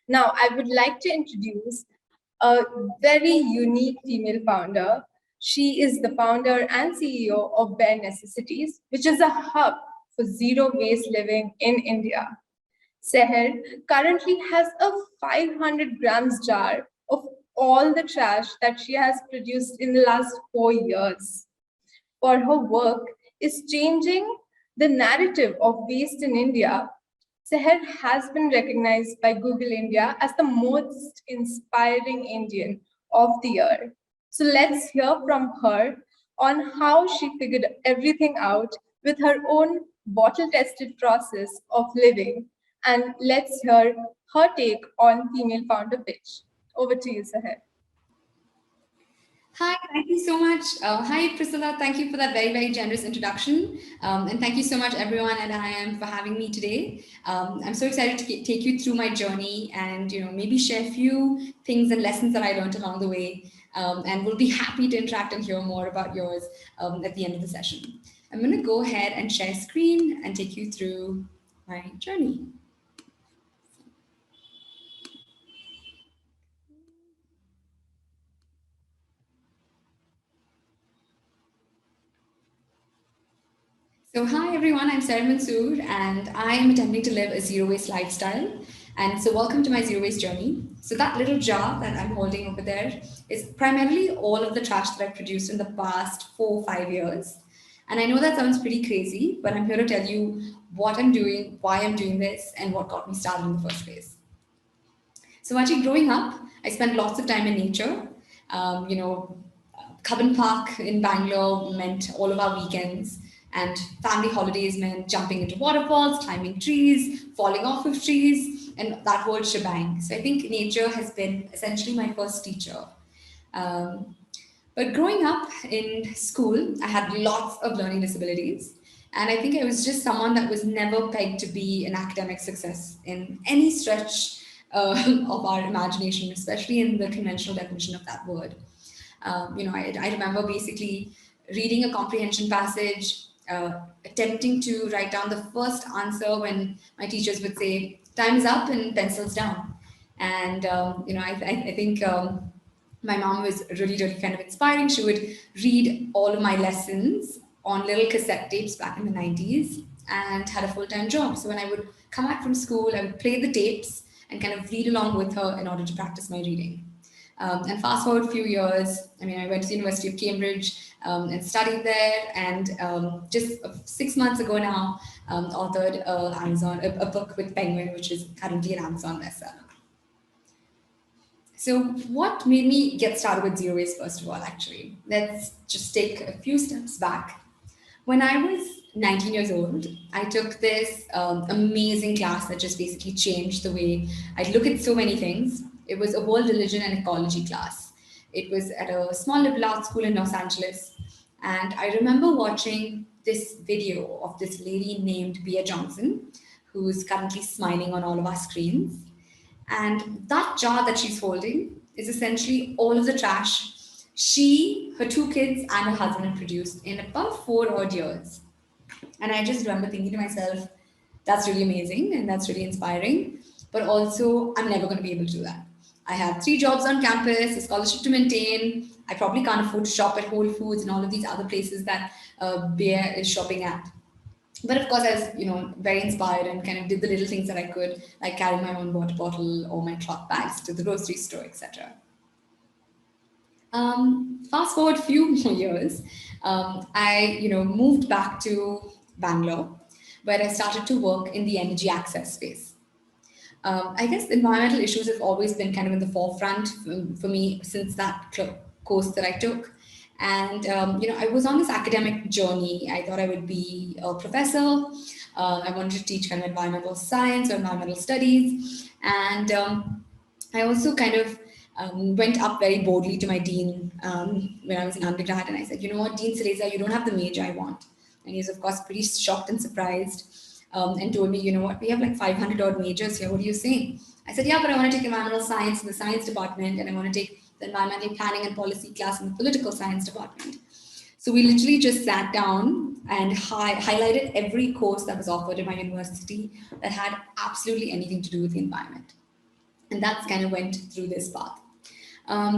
Now, I would like to introduce a very unique female founder. She is the founder and CEO of Bare Necessities, which is a hub for zero waste living in India. Sahar currently has a 500 grams jar of all the trash that she has produced in the last 4 years. For her work is changing the narrative of waste in India. Seher has been recognized by Google India as the most inspiring Indian of the year. So let's hear from her on how she figured everything out with her own bottle-tested process of living. And let's hear her take on female founder pitch. Over to you, Seher. Hi, thank you so much. Hi, Priscilla. Thank you for that very, very generous introduction. And thank you so much, everyone at IIM, for having me today. I'm so excited to take you through my journey and maybe share a few things and lessons that I learned along the way. And we'll be happy to interact and hear more about yours at the end of the session. I'm going to go ahead and share screen and take you through my journey. So hi everyone, I'm Sahar Mansoor and I am attempting to live a zero waste lifestyle. And so welcome to my zero waste journey. So that little jar that I'm holding over there is primarily all of the trash that I've produced in the past 4 or 5 years. And I know that sounds pretty crazy, but I'm here to tell you what I'm doing, why I'm doing this, and what got me started in the first place. So actually growing up, I spent lots of time in nature. Cubbon Park in Bangalore meant all of our weekends. And family holidays meant jumping into waterfalls, climbing trees, falling off of trees, and that whole shebang. So I think nature has been essentially my first teacher. But growing up in school, I had lots of learning disabilities. And I think I was just someone that was never pegged to be an academic success in any stretch of our imagination, especially in the conventional definition of that word. I remember basically reading a comprehension passage, attempting to write down the first answer when my teachers would say, time is up and pencils down. And, I think my mom was really, really kind of inspiring. She would read all of my lessons on little cassette tapes back in the 90s and had a full-time job. So when I would come back from school, I would play the tapes and kind of read along with her in order to practice my reading. And fast forward a few years, I went to the University of Cambridge and studied there. And just 6 months ago now, authored a book with Penguin, which is currently an Amazon bestseller. So what made me get started with zero waste, first of all, actually? Let's just take a few steps back. When I was 19 years old, I took this amazing class that just basically changed the way I look at so many things. It was a world religion and ecology class. It was at a small liberal arts school in Los Angeles. And I remember watching this video of this lady named Bea Johnson, who's currently smiling on all of our screens. And that jar that she's holding is essentially all of the trash she, her 2 kids, and her husband had produced in about 4 odd years. And I just remember thinking to myself, that's really amazing and that's really inspiring. But also, I'm never going to be able to do that. I have 3 jobs on campus, a scholarship to maintain. I probably can't afford to shop at Whole Foods and all of these other places that Bea is shopping at. But of course, I was, very inspired and kind of did the little things that I could, like carry my own water bottle or my cloth bags to the grocery store, etc. Fast forward a few more years, I moved back to Bangalore, where I started to work in the energy access space. I guess environmental issues have always been kind of in the forefront for me since that course that I took. And, I was on this academic journey. I thought I would be a professor. I wanted to teach kind of environmental science or environmental studies. And I also kind of went up very boldly to my dean when I was an undergrad. And I said, you know what, Dean Cereza, you don't have the major I want. And he's, of course, pretty shocked and surprised and told me, you know what, we have like 500 odd majors here. What are you saying? I said, yeah, but I want to take environmental science in the science department, and I want to take the environmental planning and policy class in the political science department. So we literally just sat down and highlighted every course that was offered in my university that had absolutely anything to do with the environment. And that's kind of went through this path.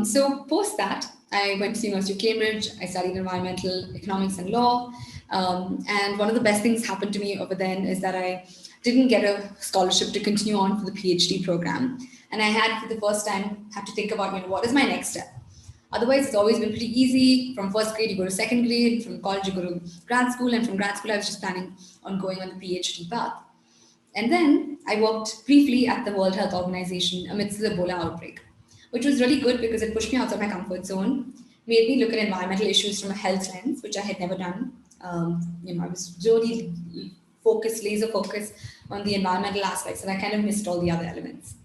So post that, I went to the University of Cambridge. I studied environmental economics and law. And one of the best things happened to me over then is that I didn't get a scholarship to continue on for the PhD program. And I had, for the first time, had to think about, what is my next step? Otherwise, it's always been pretty easy. From first grade, you go to second grade. From college, you go to grad school. And from grad school, I was just planning on going on the PhD path. And then I worked briefly at the World Health Organization amidst the Ebola outbreak, which was really good because it pushed me outside my comfort zone, made me look at environmental issues from a health lens, which I had never done. I was really laser focused on the environmental aspects, and I kind of missed all the other elements.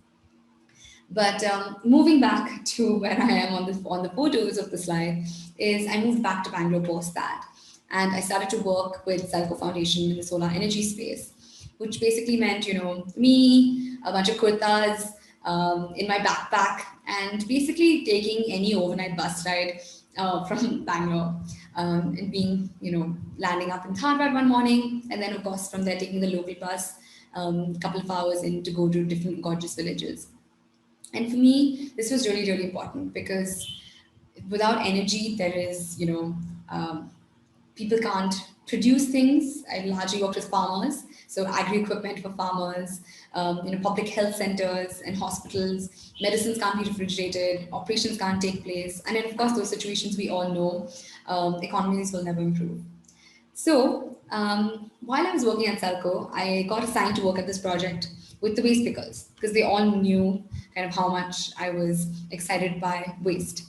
But moving back to where I am on the photos of the slide is I moved back to Bangalore post that, and I started to work with Selco Foundation in the solar energy space, which basically meant, me, a bunch of kurtas in my backpack, and basically taking any overnight bus ride from Bangalore and being, landing up in Dharwad one morning, and then of course from there taking the local bus a couple of hours in to go to different gorgeous villages. And for me, this was really, really important because without energy, there is, people can't produce things. I largely worked with farmers, so agri-equipment for farmers, public health centers and hospitals. Medicines can't be refrigerated, operations can't take place. And then, of course, those situations we all know, economies will never improve. So while I was working at Selco, I got assigned to work at this project with the waste pickers because they all knew kind of how much I was excited by waste.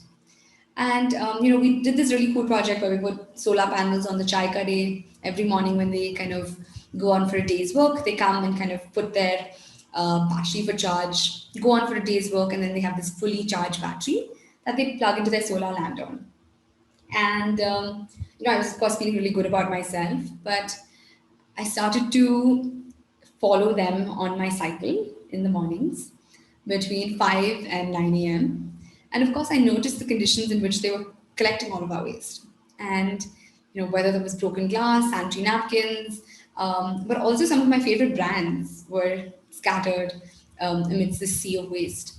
And, we did this really cool project where we put solar panels on the chai day every morning when they kind of go on for a day's work. They come and kind of put their battery for charge, go on for a day's work, and then they have this fully charged battery that they plug into their solar lantern. And, I was, of course, feeling really good about myself, but I started to follow them on my cycle in the mornings between 5 and 9 a.m. And of course, I noticed the conditions in which they were collecting all of our waste. And, whether there was broken glass, sanitary napkins, but also some of my favorite brands were scattered amidst the sea of waste.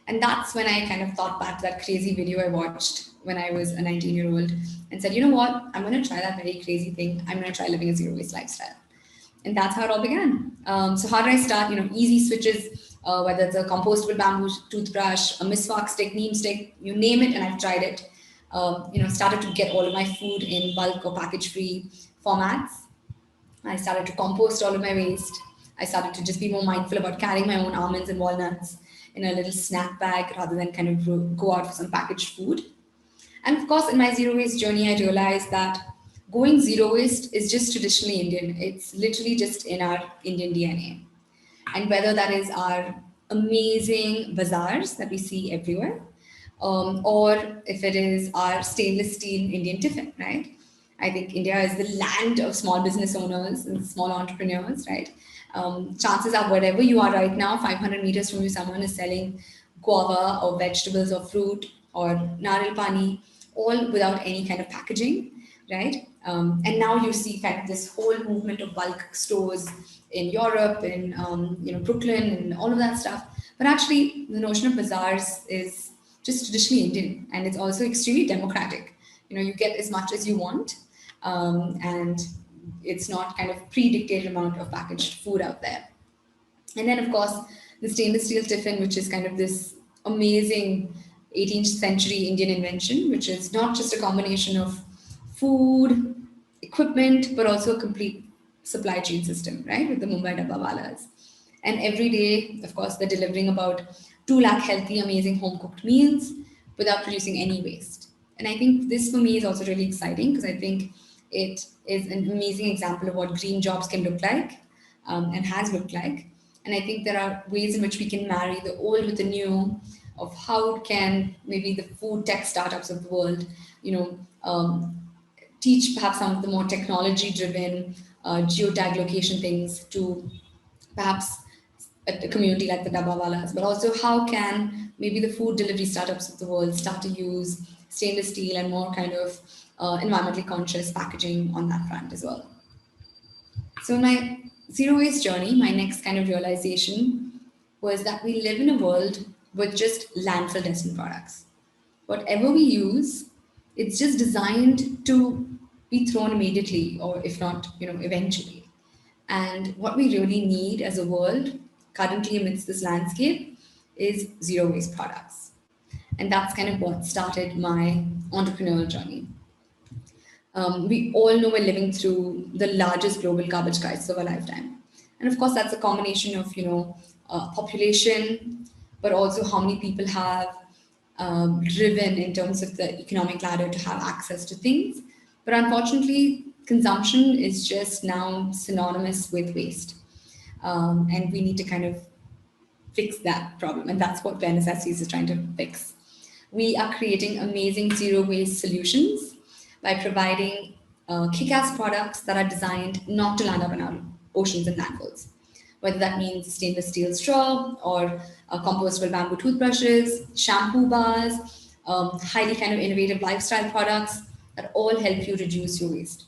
And that's when I kind of thought back to that crazy video I watched when I was a 19-year-old and said, you know what, I'm going to try that very crazy thing. I'm going to try living a zero waste lifestyle. And that's how it all began. So how did I start? Easy switches, whether it's a compostable bamboo toothbrush, a miswak stick, neem stick, you name it, and I've tried it. Started to get all of my food in bulk or package-free formats. I started to compost all of my waste. I started to just be more mindful about carrying my own almonds and walnuts in a little snack bag rather than kind of go out for some packaged food. And of course, in my zero waste journey, I realized that going zero waste is just traditionally Indian. It's literally just in our Indian DNA. And whether that is our amazing bazaars that we see everywhere, or if it is our stainless steel Indian tiffin, right? I think India is the land of small business owners and small entrepreneurs, right? Chances are wherever you are right now, 500 meters from you, someone is selling guava or vegetables or fruit or naril pani, all without any kind of packaging, right? And now you see kind of this whole movement of bulk stores in Europe, in Brooklyn, and all of that stuff. But actually, the notion of bazaars is just traditionally Indian, and it's also extremely democratic. You get as much as you want, and it's not kind of pre-dictated amount of packaged food out there. And then, of course, the stainless steel tiffin, which is kind of this amazing 18th century Indian invention, which is not just a combination of food, equipment, but also a complete supply chain system, right? With the Mumbai Dabbawalas. And every day, of course, they're delivering about 2 lakh healthy, amazing home-cooked meals without producing any waste. And I think this for me is also really exciting because I think it is an amazing example of what green jobs can look like and has looked like. And I think there are ways in which we can marry the old with the new of how can maybe the food tech startups of the world, teach perhaps some of the more technology-driven geotag location things to perhaps a community like the Dabbawalas, but also how can maybe the food delivery startups of the world start to use stainless steel and more kind of environmentally conscious packaging on that front as well. So in my zero waste journey, my next kind of realization was that we live in a world with just landfill destined products. Whatever we use, it's just designed to be thrown immediately, or if not, eventually. And what we really need as a world currently amidst this landscape is zero waste products. And that's kind of what started my entrepreneurial journey. We all know we're living through the largest global garbage crisis of our lifetime. And of course, that's a combination of, population, but also how many people have driven in terms of the economic ladder to have access to things. But unfortunately, consumption is just now synonymous with waste. And we need to kind of fix that problem. And that's what Necessities is trying to fix. We are creating amazing zero waste solutions by providing kick-ass products that are designed not to land up in our oceans and landfills. Whether that means stainless steel straw or compostable bamboo toothbrushes, shampoo bars, highly kind of innovative lifestyle products that all help you reduce your waste.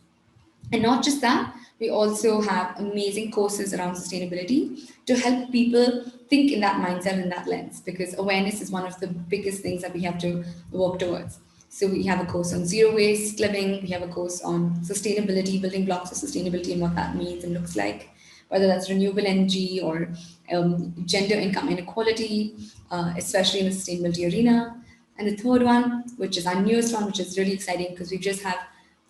And not just that, we also have amazing courses around sustainability to help people think in that mindset and that lens, because awareness is one of the biggest things that we have to work towards. So we have a course on zero waste living, we have a course on sustainability, building blocks of sustainability and what that means and looks like, whether that's renewable energy or gender income inequality, especially in the sustainability arena. And the third one, which is our newest one, which is really exciting because we just have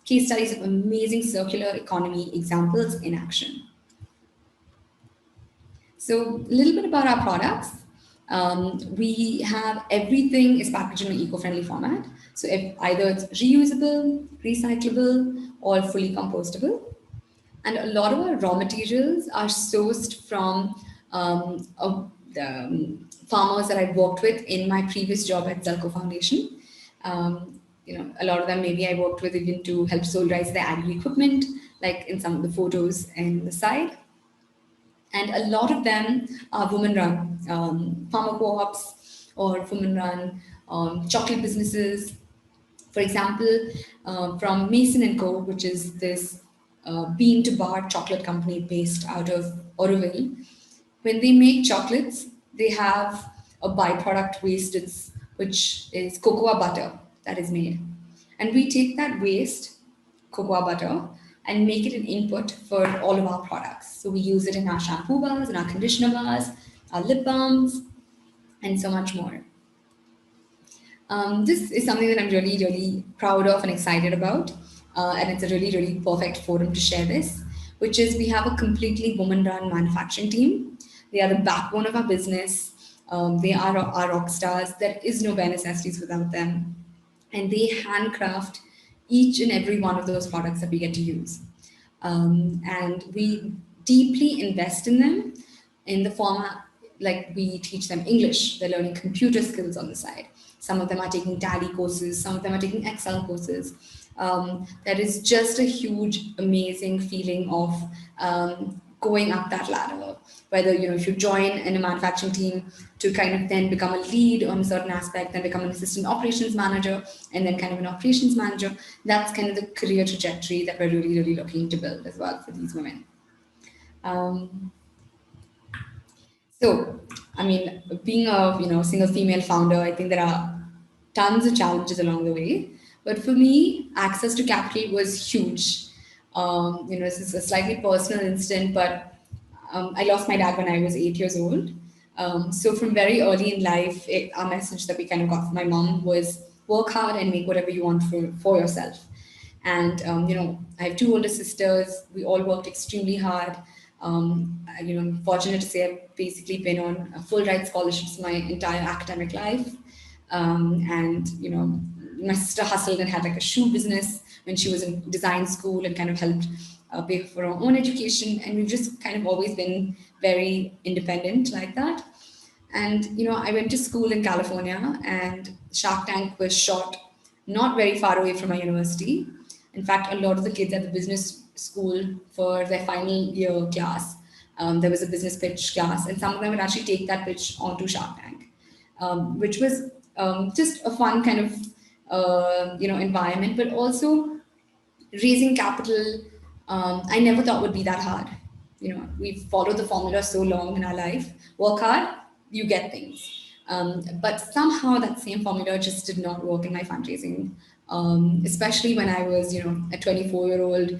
case studies of amazing circular economy examples in action. So a little bit about our products. We have everything is packaged in an eco-friendly format. So if either it's reusable, recyclable, or fully compostable. And a lot of our raw materials are sourced from the farmers that I worked with in my previous job at Zelco Foundation. A lot of them maybe I worked with even to help solarize their agri equipment, like in some of the photos in the side. And a lot of them are women-run farmer co-ops or women-run chocolate businesses. For example, from Mason & Co., which is this bean to bar chocolate company based out of Oroville. When they make chocolates, they have a byproduct waste, which is cocoa butter that is made. And we take that waste, cocoa butter, and make it an input for all of our products. So we use it in our shampoo bars, in our conditioner bars, our lip balms, and so much more. This is something that I'm really, really proud of and excited about. And it's a really, really perfect forum to share this, which is we have a completely woman-run manufacturing team. They are the backbone of our business. They are our rock stars. There is no Bare Necessities without them. And they handcraft each and every one of those products that we get to use. And we deeply invest in them in the format, like we teach them English. They're learning computer skills on the side. Some of them are taking Tally courses. Some of them are taking Excel courses. That is just a huge, amazing feeling of going up that ladder. Whether, if you join in a manufacturing team to kind of then become a lead on a certain aspect, then become an assistant operations manager, and then kind of an operations manager, that's kind of the career trajectory that we're really, really looking to build as well for these women. So, being a single female founder, I think there are tons of challenges along the way. But for me, access to capital was huge. This is a slightly personal incident, but I lost my dad when I was 8 years old. So from very early in life, our message that we kind of got from my mom was work hard and make whatever you want for yourself. And, I have two older sisters. We all worked extremely hard. I'm fortunate to say I've basically been on a full ride scholarships my entire academic life. My sister hustled and had like a shoe business when she was in design school and kind of helped pay for her own education. And we've just kind of always been very independent like that. And, I went to school in California and Shark Tank was shot not very far away from my university. In fact, a lot of the kids at the business school for their final year class, there was a business pitch class, and some of them would actually take that pitch onto Shark Tank, which was just a fun kind of environment, but also raising capital. I never thought would be that hard. We've followed the formula so long in our life: work hard, you get things. But somehow that same formula just did not work in my fundraising, especially when I was, a 24-year-old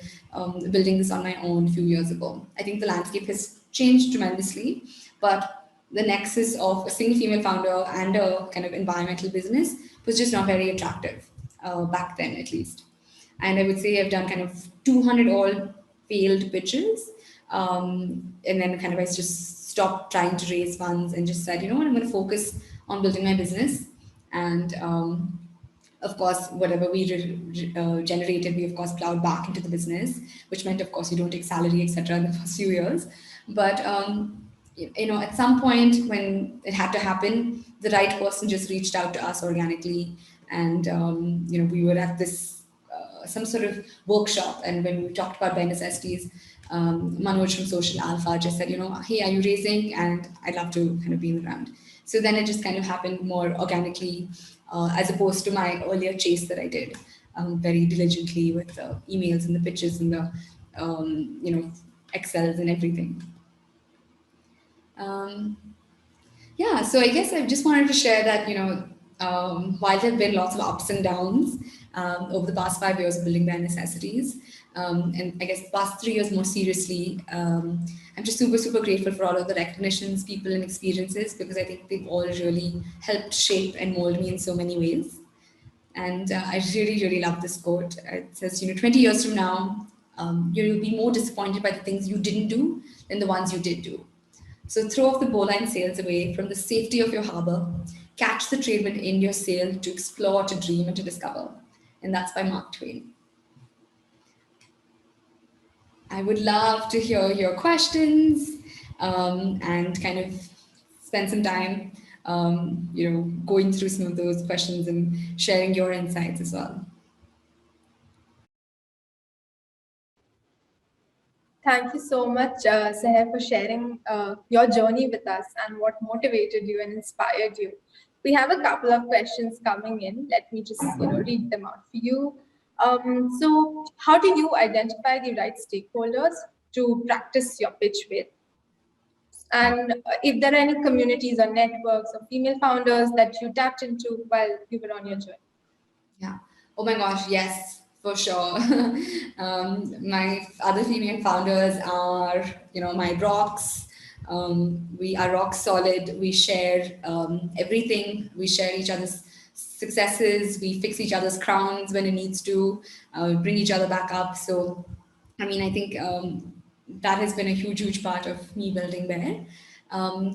building this on my own a few years ago. I think the landscape has changed tremendously, but the nexus of a single female founder and a kind of environmental business was just not very attractive back then, at least. And I would say I've done kind of 200 all failed pitches. And then kind of I just stopped trying to raise funds and just said, you know what, I'm going to focus on building my business. And of course, whatever we generated, we of course plowed back into the business, which meant, of course, you don't take salary, etc. in the first few years. But at some point when it had to happen, the right person just reached out to us organically, and we were at this some sort of workshop, and when we talked about Necessities, Manoj from Social Alpha just said, hey, are you raising? And I'd love to kind of be in the round. So then it just kind of happened more organically, as opposed to my earlier chase that I did very diligently with the emails and the pitches and the Excels and everything. So I guess I just wanted to share that, while there have been lots of ups and downs over the past 5 years of building Bare Necessities, and I guess the past 3 years more seriously, I'm just super, super grateful for all of the recognitions, people, and experiences, because I think they've all really helped shape and mold me in so many ways. And I really, really love this quote. It says, 20 years from now, you'll be more disappointed by the things you didn't do than the ones you did do. So throw off the bowline sails away from the safety of your harbor, catch the trade wind in your sail to explore, to dream, and to discover. And that's by Mark Twain. I would love to hear your questions and kind of spend some time, going through some of those questions and sharing your insights as well. Thank you so much, Sahar, for sharing your journey with us and what motivated you and inspired you. We have a couple of questions coming in. Let me just read them out for you. So how do you identify the right stakeholders to practice your pitch with? And if there are any communities or networks of female founders that you tapped into while you were on your journey? Yeah. Oh my gosh, yes, for sure. My other female founders are, my rocks. We are rock solid. We share everything. We share each other's successes. We fix each other's crowns when it needs to, bring each other back up. So, I think that has been a huge, huge part of me building Bare.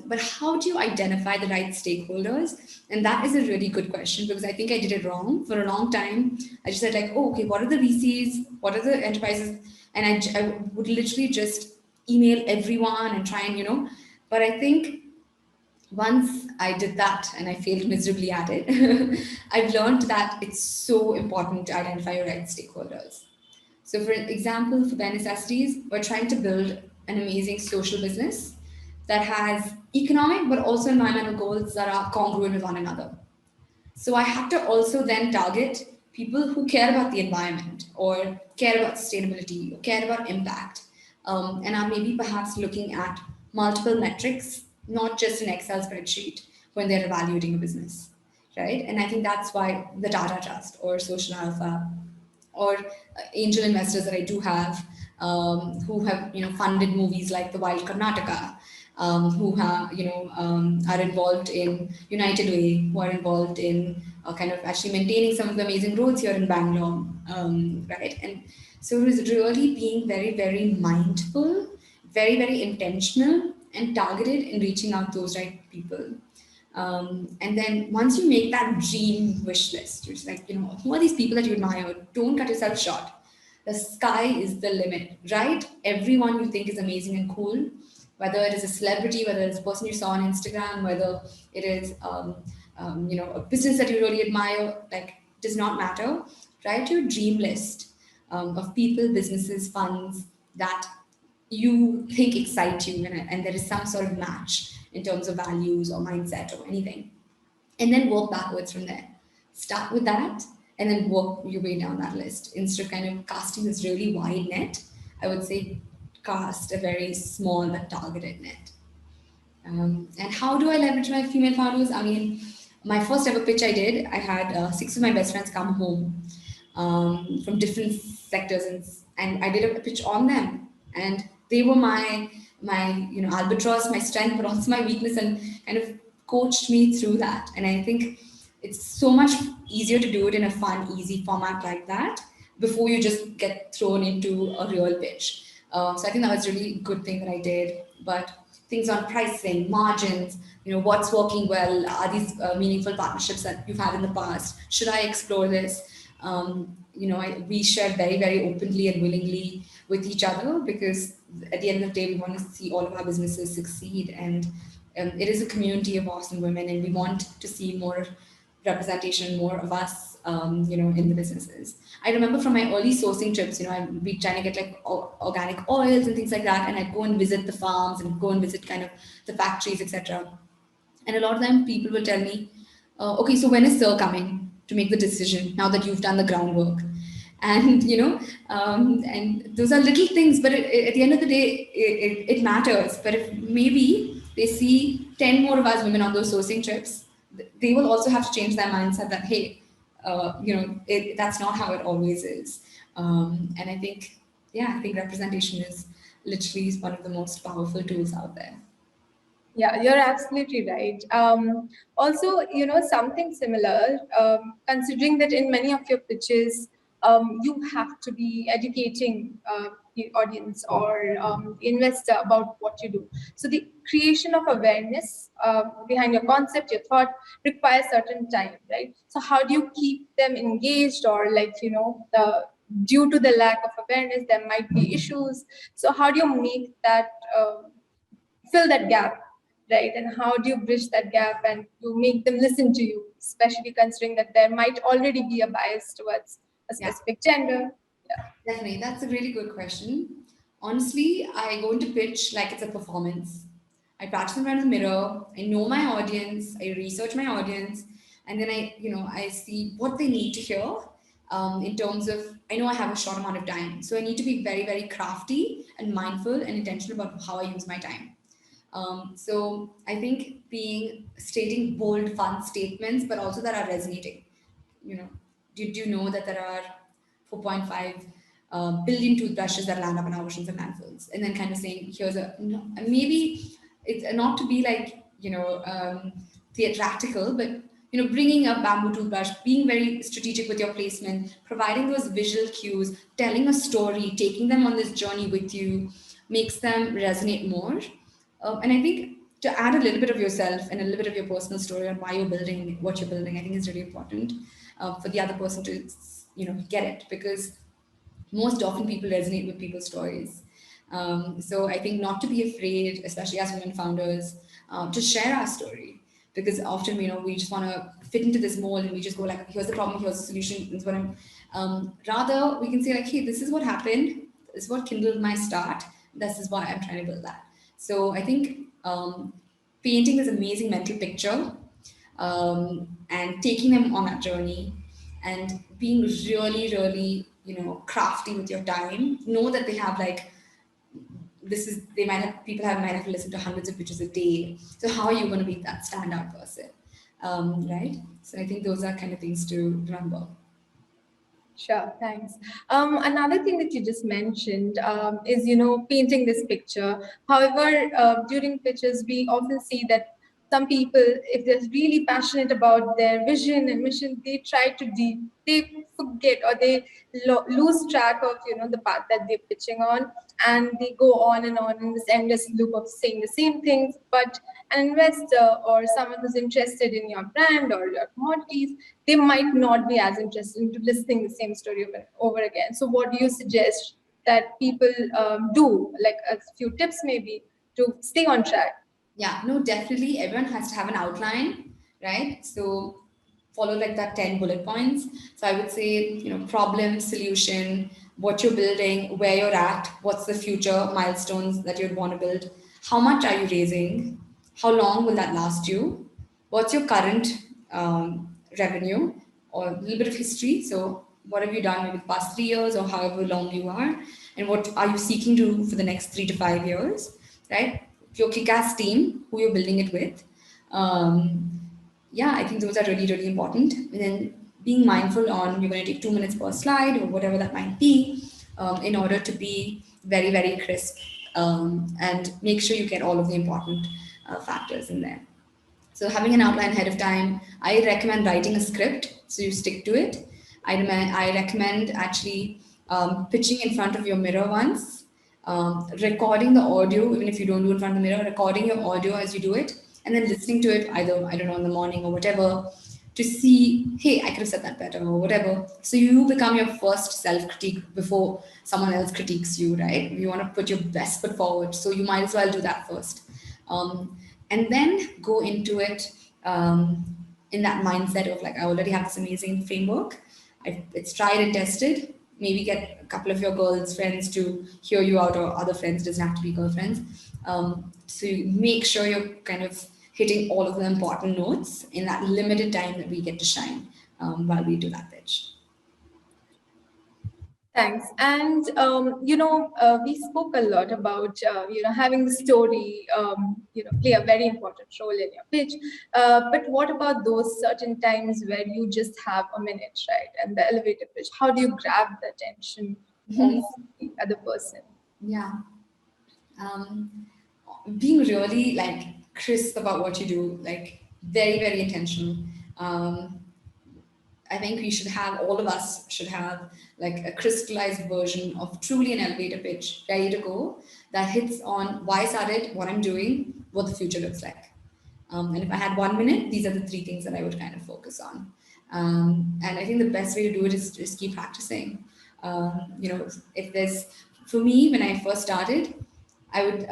But how do you identify the right stakeholders? And that is a really good question, because I think I did it wrong for a long time. I just said okay, what are the VCs? What are the enterprises? And I would literally just email everyone and try and, but I think once I did that and I failed miserably at it, I've learned that it's so important to identify your right stakeholders. So for example, for Bare Necessities, we're trying to build an amazing social business that has economic but also environmental goals that are congruent with one another. So I had to also then target people who care about the environment or care about sustainability or care about impact, and are maybe perhaps looking at multiple metrics, not just an Excel spreadsheet when they're evaluating a business, right? And I think that's why the Tata Trust or Social Alpha or angel investors that I do have, who have funded movies like The Wild Karnataka, who have are involved in United Way, who are involved in kind of actually maintaining some of the amazing roads here in Bangalore, right? And so it was really being very, very mindful, very, very intentional and targeted in reaching out those right people. And then once you make that dream wish list, you're just who are these people that you admire? Don't cut yourself short. The sky is the limit, right? Everyone you think is amazing and cool, whether it is a celebrity, whether it's a person you saw on Instagram, whether it is a business that you really admire, does not matter. Write your dream list of people, businesses, funds that you think excite you, and there is some sort of match in terms of values or mindset or anything. And then work backwards from there. Start with that and then work your way down that list. Instead of kind of casting this really wide net, I would say cast a very small but targeted net. And how do I leverage my female founders? I mean, my first ever pitch I did, I had 6 of my best friends come home from different sectors, and I did a pitch on them, and they were my albatross, my strength, but also my weakness, and kind of coached me through that. And I think it's so much easier to do it in a fun, easy format like that before you just get thrown into a real pitch. So I think that was a really good thing that I did. But things on pricing, margins, what's working well, are these meaningful partnerships that you've had in the past? Should I explore this? We share very, very openly and willingly with each other, because at the end of the day, we want to see all of our businesses succeed. And it is a community of awesome women, and we want to see more representation, more of us, in the businesses. I remember from my early sourcing trips, I'd be trying to get like organic oils and things like that, and I'd go and visit the farms and go and visit kind of the factories, etc. And a lot of them, people will tell me, okay, so when is Sir coming to make the decision now that you've done the groundwork? And and those are little things, but at the end of the day, it matters. But if maybe they see 10 more of us women on those sourcing trips, they will also have to change their mindset that, hey, that's not how it always is. And I think, I think representation is literally one of the most powerful tools out there. Yeah, you're absolutely right. Also, something similar, considering that in many of your pitches, you have to be educating the audience or the investor about what you do. So the creation of awareness behind your concept, your thought, requires certain time, right? So how do you keep them engaged, or due to the lack of awareness, there might be issues. So how do you make that, fill that gap, right? And how do you bridge that gap and you make them listen to you, especially considering that there might already be a bias towards a specific gender? Yeah. Definitely, that's a really good question. Honestly, I go into pitch like it's a performance. I practice in front of the mirror. I know my audience. I research my audience, and then I see what they need to hear. In terms of, I know I have a short amount of time, so I need to be very, very crafty and mindful and intentional about how I use my time. So I think stating bold, fun statements, but also that are resonating. You know, did you know that there are 4.5 billion toothbrushes that land up in our oceans and landfills? And then kind of saying, here's and maybe it's not to be like, theatrical, but, bringing a bamboo toothbrush, being very strategic with your placement, providing those visual cues, telling a story, taking them on this journey with you makes them resonate more. And I think to add a little bit of yourself and a little bit of your personal story on why you're building what you're building, I think is really important for the other person to, get it, because most often people resonate with people's stories. So I think not to be afraid, especially as women founders, to share our story, because often, we just want to fit into this mold and we just go like, here's the problem, here's the solution. This is what rather we can say like, hey, this is what happened. This is what kindled my start. This is why I'm trying to build that. So I think painting this amazing mental picture and taking them on that journey and being really, really, crafty with your time. Know that they have like, might have to listen to hundreds of pitches a day. So how are you going to be that standout person? Right? So I think those are kind of things to remember. Sure, thanks. Another thing that you just mentioned is, painting this picture. However, during pitches, we often see that some people, if they're really passionate about their vision and mission, they try to they forget, or they lose track of, the path that they're pitching on, and they go on and on in this endless loop of saying the same things. But an investor or someone who's interested in your brand or your commodities, they might not be as interested into listening the same story over again. So what do you suggest that people do, like a few tips maybe to stay on track? Yeah, no, definitely. Everyone has to have an outline, right? So follow like that 10 bullet points. So I would say, problem, solution, what you're building, where you're at, what's the future milestones that you'd want to build, how much are you raising, how long will that last you, what's your current revenue, or a little bit of history. So what have you done maybe the past 3 years or however long you are, and what are you seeking to do for the next 3 to 5 years, right? your kick-ass team who you're building it with. Yeah, I think those are really, really important. And then being mindful on you're going to take 2 minutes per slide or whatever that might be, in order to be very, very crisp, and make sure you get all of the important factors in there. So having an outline ahead of time, I recommend writing a script so you stick to it. I recommend actually pitching in front of your mirror once, recording the audio, even if you don't do it in front of the mirror, recording your audio as you do it, and then listening to it either, I don't know, in the morning or whatever, to see, hey, I could have said that better or whatever. So you become your first self-critique before someone else critiques you, right? You want to put your best foot forward. So you might as well do that first. And then go into it in that mindset of like, I already have this amazing framework. It's tried and tested. Maybe get a couple of your girls' friends to hear you out, or other friends, doesn't have to be girlfriends. So make sure you're kind of hitting all of the important notes in that limited time that we get to shine while we do that pitch. Thanks. And, we spoke a lot about, having the story, play a very important role in your pitch. But what about those certain times where you just have a minute, right? And the elevator pitch, how do you grab the attention of the other person? Yeah. Being really like crisp about what you do, like very, very intentional. I think we should have, all of us should have like a crystallized version of truly an elevator pitch ready to go that hits on why I started, what I'm doing, what the future looks like. And if I had 1 minute, these are the 3 things that I would kind of focus on. And I think the best way to do it is just keep practicing. If there's, for me, when I first started, I would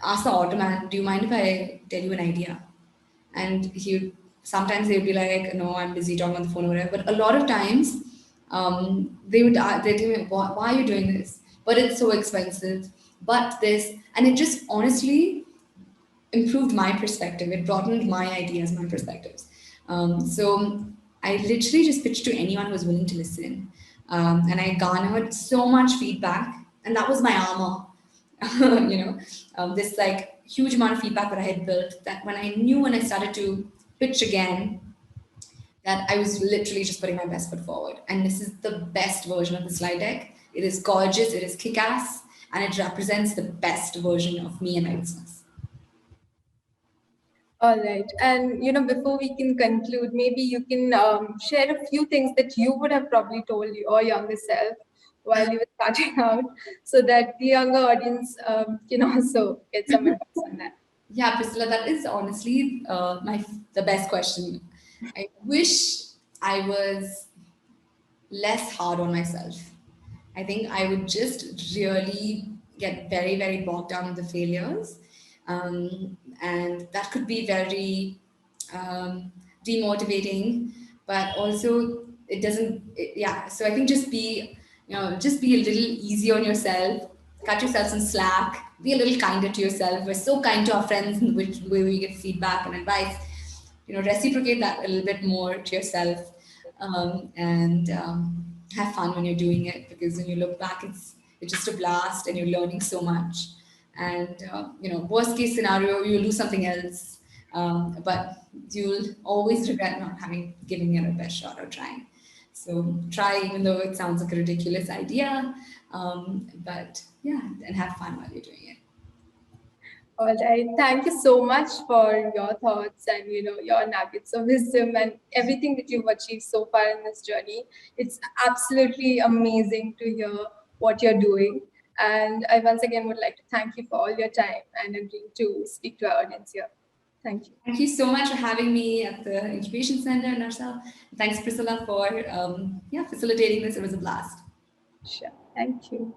ask the automat, do you mind if I tell you an idea? And sometimes they would be like, no, I'm busy talking on the phone or whatever. But a lot of times, they'd tell me, why are you doing this? But it's so expensive. But this, and it just honestly improved my perspective. It broadened my ideas, my perspectives. So I literally just pitched to anyone who was willing to listen. And I garnered so much feedback, and that was my armor. This like huge amount of feedback that I had built, that when I started to pitch again, that I was literally just putting my best foot forward. And this is the best version of the slide deck. It is gorgeous, it is kick-ass, and it represents the best version of me and my business. All right. And, before we can conclude, maybe you can share a few things that you would have probably told your younger self while you were starting out, so that the younger audience can also get some advice on that. Yeah, Priscilla, that is honestly the best question. I wish I was less hard on myself. I think I would just really get very, very bogged down with the failures. And that could be very demotivating, but also it doesn't, so I think just be a little easier on yourself, cut yourself some slack, be a little kinder to yourself. We're so kind to our friends in which way we get feedback and advice. Reciprocate that a little bit more to yourself, and have fun when you're doing it, because when you look back, it's just a blast and you're learning so much. And worst case scenario, you'll lose something else, but you'll always regret not having given it a best shot or trying. So try, even though it sounds like a ridiculous idea, but yeah, and have fun while you're doing it. All right. Thank you so much for your thoughts and your nuggets of wisdom and everything that you've achieved so far in this journey. It's absolutely amazing to hear what you're doing. And I once again would like to thank you for all your time and agreeing to speak to our audience here. Thank you. Thank you so much for having me at the Incubation Center, NSRCEL. Thanks, Priscilla, for facilitating this. It was a blast. Sure. Thank you.